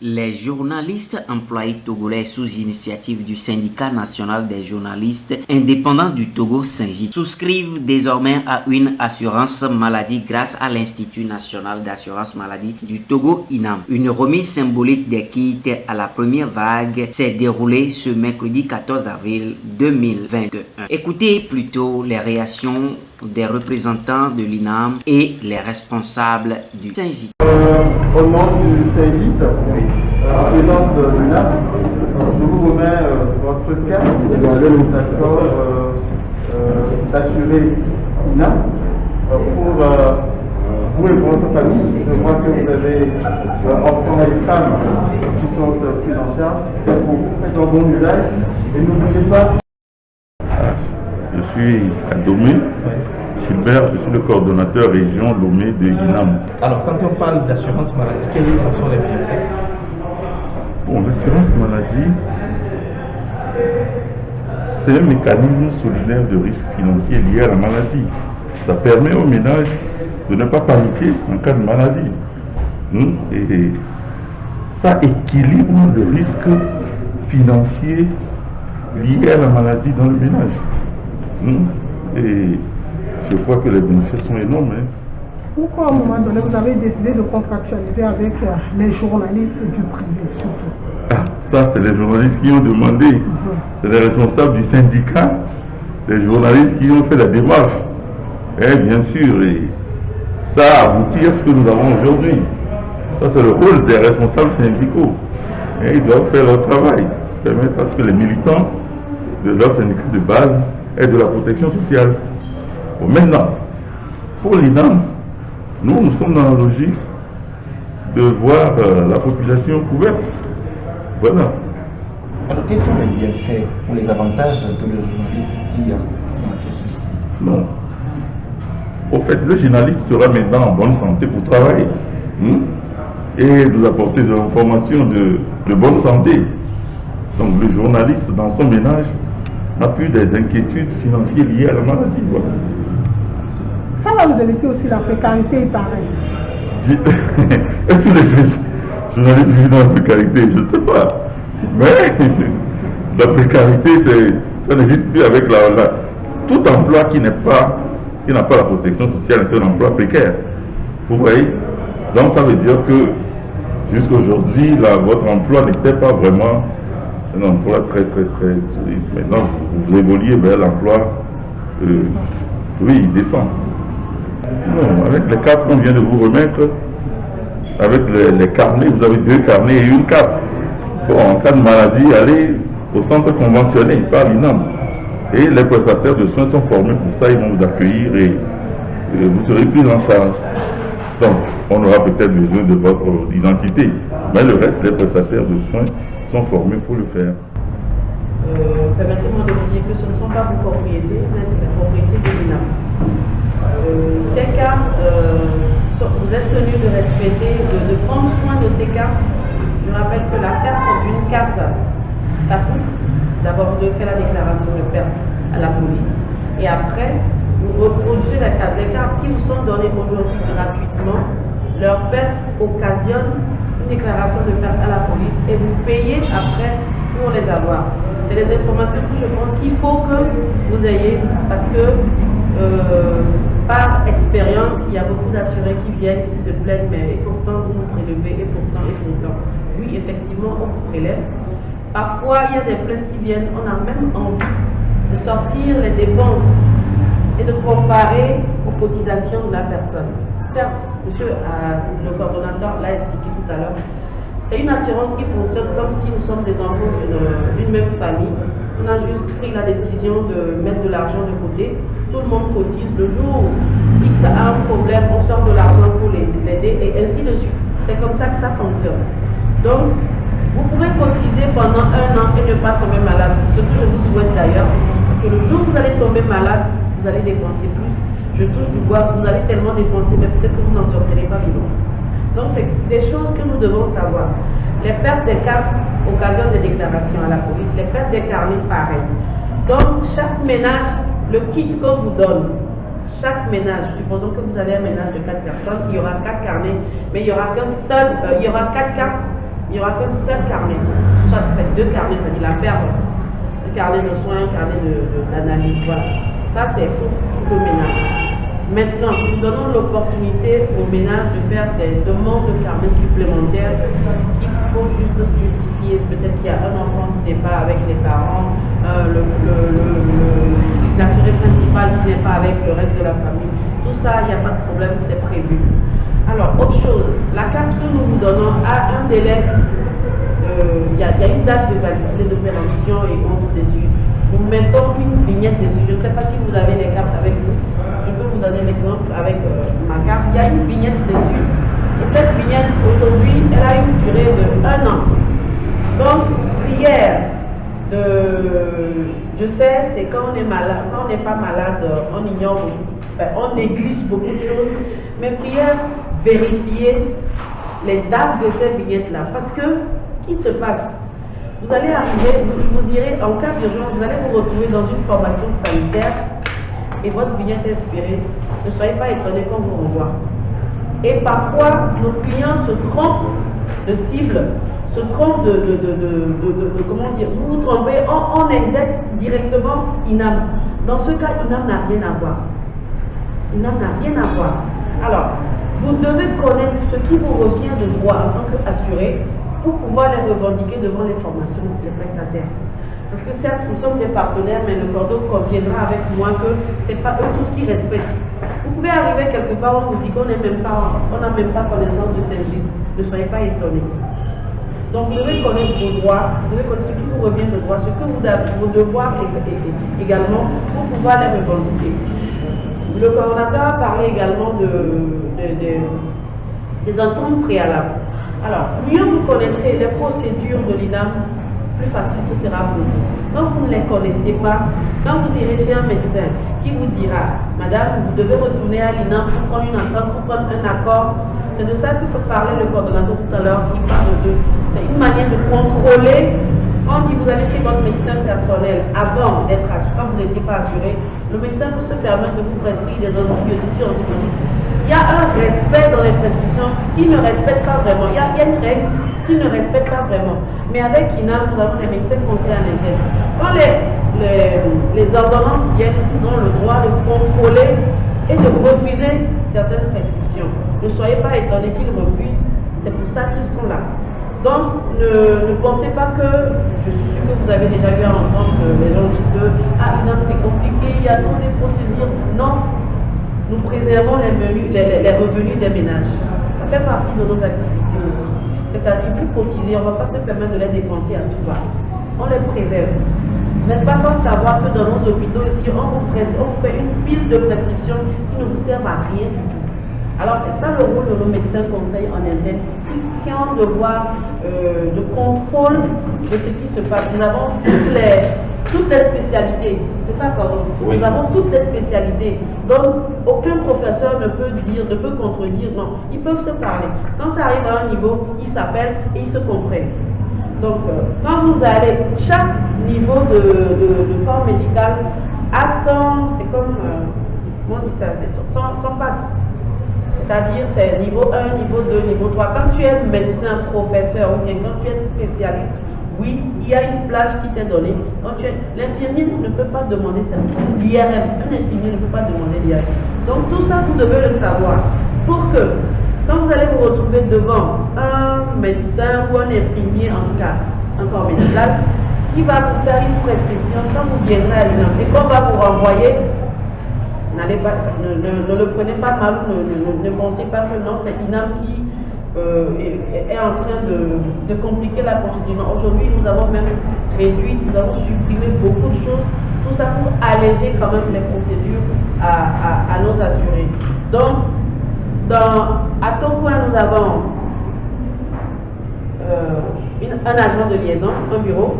Les journalistes employés togolais sous initiative du syndicat national des journalistes indépendants du Togo SYNJIT souscrivent désormais à une assurance maladie grâce à l'Institut national d'assurance maladie du Togo INAM. Une remise symbolique des kits à la première vague s'est déroulée ce mercredi 14 avril 2021. Écoutez plutôt les réactions des représentants de l'INAM et les responsables du SYNJIT. Au nom du SYNJIT, en présence de l'INAM, je vous remets votre carte d'accord d'assurer l'INAM pour vous et pour votre famille. Je vois que vous avez enfants et femmes qui sont prises en charge. Faites un bon usage et n'oubliez pas. Je suis à Lomé, Gilbert, je suis le coordonnateur région Lomé de l'INAM. Alors, quand on parle d'assurance maladie, quels sont les bienfaits? Bon, l'assurance maladie, c'est un mécanisme solidaire de risque financier lié à la maladie. Ça permet aux ménages de ne pas paniquer en cas de maladie. Et ça équilibre le risque financier lié à la maladie dans le ménage. Et je crois que les bénéfices sont énormes. Pourquoi à un moment donné vous avez décidé de contractualiser avec les journalistes du privé surtout? Ça c'est les journalistes qui ont demandé. C'est les responsables du syndicat, les journalistes qui ont fait la démarche. Et bien sûr, et ça a abouti à ce que nous avons aujourd'hui. Ça c'est le rôle des responsables syndicaux. Et ils doivent faire leur travail, permettre à ce que les militants de leur syndicat de base aient de la protection sociale. Bon, maintenant, pour l'INAM, nous sommes dans la logique de voir la population couverte. Voilà. Alors, quels sont les bienfaits ou les avantages que le journaliste tire dans tout ceci? Non. Au fait, le journaliste sera maintenant en bonne santé pour travailler et nous apporter de l'information de bonne santé. Donc, le journaliste, dans son ménage, n'a plus des inquiétudes financières liées à la maladie. Voilà. Ça va vous éviter aussi la précarité, il paraît. Est-ce que les journalistes vivent dans la précarité? Je ne sais pas. Mais la précarité, ça n'existe plus avec tout emploi qui n'a pas la protection sociale, c'est un emploi précaire. Vous voyez? Donc ça veut dire que jusqu'à aujourd'hui, votre emploi n'était pas vraiment un emploi très. Maintenant, vous évoluez vers l'emploi décent. Non, avec les cartes qu'on vient de vous remettre, avec les carnets, vous avez 2 carnets et une carte. Bon, en cas de maladie, allez au centre conventionné par l'INAM. Et les prestataires de soins sont formés pour ça, ils vont vous accueillir et vous serez pris en charge. Donc, on aura peut-être besoin de votre identité, mais le reste, les prestataires de soins sont formés pour le faire. Permettez-moi de vous dire que ce ne sont pas vos propriétés, mais c'est la propriété de l'INAM. Ces cartes, vous êtes tenus de respecter, de prendre soin de ces cartes. Je rappelle que la perte d'une carte, ça coûte d'abord de faire la déclaration de perte à la police. Et après, vous reproduisez la carte. Les cartes qui vous sont données aujourd'hui gratuitement, leur perte occasionne une déclaration de perte à la police et vous payez après pour les avoir. C'est des informations que je pense qu'il faut que vous ayez parce que par expérience, il y a beaucoup d'assurés qui viennent, qui se plaignent, mais et pourtant vous nous prélevez, et pourtant. Oui, effectivement, on vous prélève. Parfois, il y a des plaintes qui viennent, on a même envie de sortir les dépenses et de comparer aux cotisations de la personne. Certes, monsieur le coordonnateur l'a expliqué tout à l'heure, c'est une assurance qui fonctionne comme si nous sommes des enfants d'une même famille. On a juste pris la décision de mettre de l'argent de côté. Tout le monde cotise. Le jour où X a un problème, on sort de l'argent pour l'aider et ainsi de suite. C'est comme ça que ça fonctionne. Donc, vous pouvez cotiser pendant 1 an et ne pas tomber malade. Ce que je vous souhaite d'ailleurs, parce que le jour où vous allez tomber malade, vous allez dépenser plus. Je touche du bois, vous allez tellement dépenser, mais peut-être que vous n'en sortirez pas vivant. Donc, c'est des choses que nous devons savoir. Les pertes des cartes occasionnent des déclarations à la police, les pertes des carnets, pareil. Donc, chaque ménage, le kit qu'on vous donne, chaque ménage, supposons que vous avez un ménage de 4 personnes, il y aura 4 carnets, mais il y aura qu'un seul, il y aura 4 cartes, il n'y aura qu'un seul carnet, soit 2 carnets, c'est-à-dire la paire, un carnet de soins, un carnet d'analyse, voilà. Ça, c'est pour le ménage. Maintenant, nous donnons l'opportunité aux ménages de faire des demandes de carnet supplémentaires qu'il faut juste justifier. Peut-être qu'il y a un enfant qui n'est pas avec les parents, l'assuré principal qui n'est pas avec le reste de la famille. Tout ça, il n'y a pas de problème, c'est prévu. Alors, autre chose, la carte que nous vous donnons a un délai, il y a une date de validité de péremption et autres dessus. Nous mettons une vignette dessus. Je ne sais pas si vous avez les cartes avec vous. Je peux vous donner l'exemple avec ma carte. Il y a une vignette dessus. Et cette vignette, aujourd'hui, elle a une durée de 1 an. Donc, prière je sais, c'est quand on est malade, quand on n'est pas malade, on ignore beaucoup, on néglige beaucoup de choses. Mais prière, vérifier les dates de ces vignettes-là. Parce que ce qui se passe, vous allez arriver, vous irez, en cas d'urgence, vous allez vous retrouver dans une formation sanitaire et votre vignette est expirée. Ne soyez pas étonnés quand vous renvoie. Et parfois, nos clients se trompent de cible, se trompent comment dire, vous vous trompez, on indexe directement INAM. Dans ce cas, INAM n'a rien à voir. INAM n'a rien à voir. Alors, vous devez connaître ce qui vous revient de droit en tant qu'assuré pour pouvoir les revendiquer devant les formations des prestataires. Parce que certes, nous sommes des partenaires, mais le cordeau conviendra avec moi que ce n'est pas eux tous qui respectent. Vous pouvez arriver quelque part où on vous dit qu'on n'a même pas connaissance de cette gîte. Ne soyez pas étonnés. Donc vous devez connaître vos droits, vous devez connaître ce qui vous revient de droit, ce que vos devoirs également pour pouvoir les revendiquer. Le coordonnateur a parlé également des ententes préalables. Alors, mieux vous connaîtrez les procédures de l'INAM, plus facile ce sera pour vous. Quand vous ne les connaissez pas, quand vous irez chez un médecin qui vous dira, madame, vous devez retourner à l'INAM pour prendre une entente, pour prendre un accord, c'est de ça que peut parler le coordonnateur tout à l'heure qui parle de. C'est une manière de contrôler. On dit vous allez chez votre médecin personnel avant d'être assuré, quand vous n'étiez pas assuré, le médecin peut se permettre de vous prescrire des antibiotiques. Il y a un respect dans les prescriptions qui ne respecte pas vraiment. Il y a une règle qui ne respecte pas vraiment. Mais avec INAM, nous avons des médecins conseillers à l'interne. Quand les ordonnances viennent, ils ont le droit de contrôler et de refuser certaines prescriptions. Ne soyez pas étonnés qu'ils refusent, c'est pour ça qu'ils sont là. Donc, ne pensez pas que, je suis sûr que vous avez déjà eu à entendre les gens disent que INAM c'est compliqué, il y a trop de procédures. Non, nous préservons les revenus des ménages. Ça fait partie de nos activités aussi. C'est-à-dire, vous cotisez, on ne va pas se permettre de les dépenser à tout va. On les préserve. Vous n'êtes pas sans savoir que dans nos hôpitaux ici, on vous fait une pile de prescriptions qui ne vous servent à rien du tout. Alors c'est ça le rôle de nos médecins conseils en interne qui ont un devoir de contrôle de ce qui se passe. Nous avons toutes les spécialités, c'est ça pardon. Oui. Nous avons toutes les spécialités. Donc aucun professeur ne peut contredire, non. Ils peuvent se parler. Quand ça arrive à un niveau, ils s'appellent et ils se comprennent. Donc quand vous allez, chaque niveau de corps médical a c'est comme, comment on dit ça, son passe. C'est-à-dire, c'est niveau 1, niveau 2, niveau 3. Quand tu es médecin, professeur, ou bien quand tu es spécialiste, oui, il y a une plage qui t'est donnée. L'infirmier ne peut pas demander ça. L'IRM, un infirmier ne peut pas demander l'IRM. Donc, tout ça, vous devez le savoir. Pour que, quand vous allez vous retrouver devant un médecin ou un infirmier, en tout cas, un corps médical, qui va vous faire une prescription, quand vous viendrez à l'INAM et qu'on va vous renvoyer, ne le prenez pas mal, ne pensez pas que non, c'est l'INAM qui est en train de compliquer la procédure. Aujourd'hui, nous avons même réduit, nous avons supprimé beaucoup de choses, tout ça pour alléger quand même les procédures à nos assurés. Donc, à Tokwa, nous avons un agent de liaison, un bureau.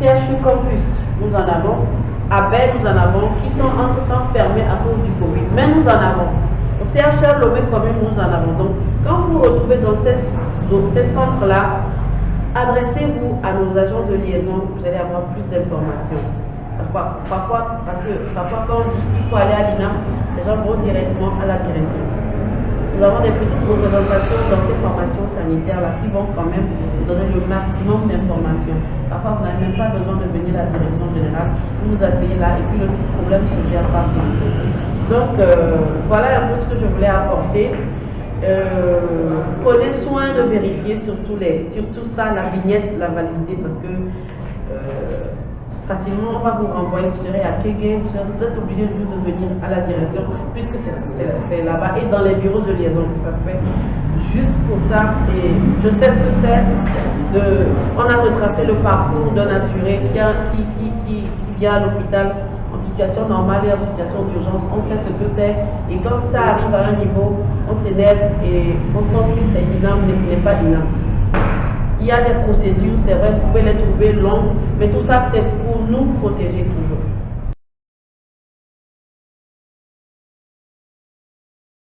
CHU Campus, nous en avons. À Baie, nous en avons, qui sont entre-temps fermés à cause du Covid. Mais nous en avons. Au CHR Lomé Commune, nous en avons. Donc, quand vous vous retrouvez dans ces centres-là, Adressez-vous à nos agents de liaison, vous allez avoir plus d'informations. Parfois, quand on dit qu'il faut aller à l'INAM, les gens vont directement à la direction. Nous avons des petites représentations dans ces formations sanitaires-là qui vont quand même vous donner le maximum d'informations. Parfois, vous n'avez même pas besoin de venir à la direction générale, vous vous asseyez là et puis le problème se gère par tantôt. Donc, voilà un peu ce que je voulais apporter. Prenez soin de vérifier surtout ça, la vignette, la validité, parce que facilement on va vous renvoyer, vous serez à Kégué, vous êtes obligé de venir à la direction, puisque c'est là-bas et dans les bureaux de liaison que ça se fait. Juste pour ça, et je sais ce que c'est, on a retracé le parcours d'un assuré qui vient à l'hôpital en situation normale et en situation d'urgence, on sait ce que c'est, et quand ça arrive à un niveau, on s'énerve et on pense que c'est INAM, mais ce n'est pas INAM. Il y a des procédures, c'est vrai, vous pouvez les trouver longues, mais tout ça c'est pour nous protéger toujours.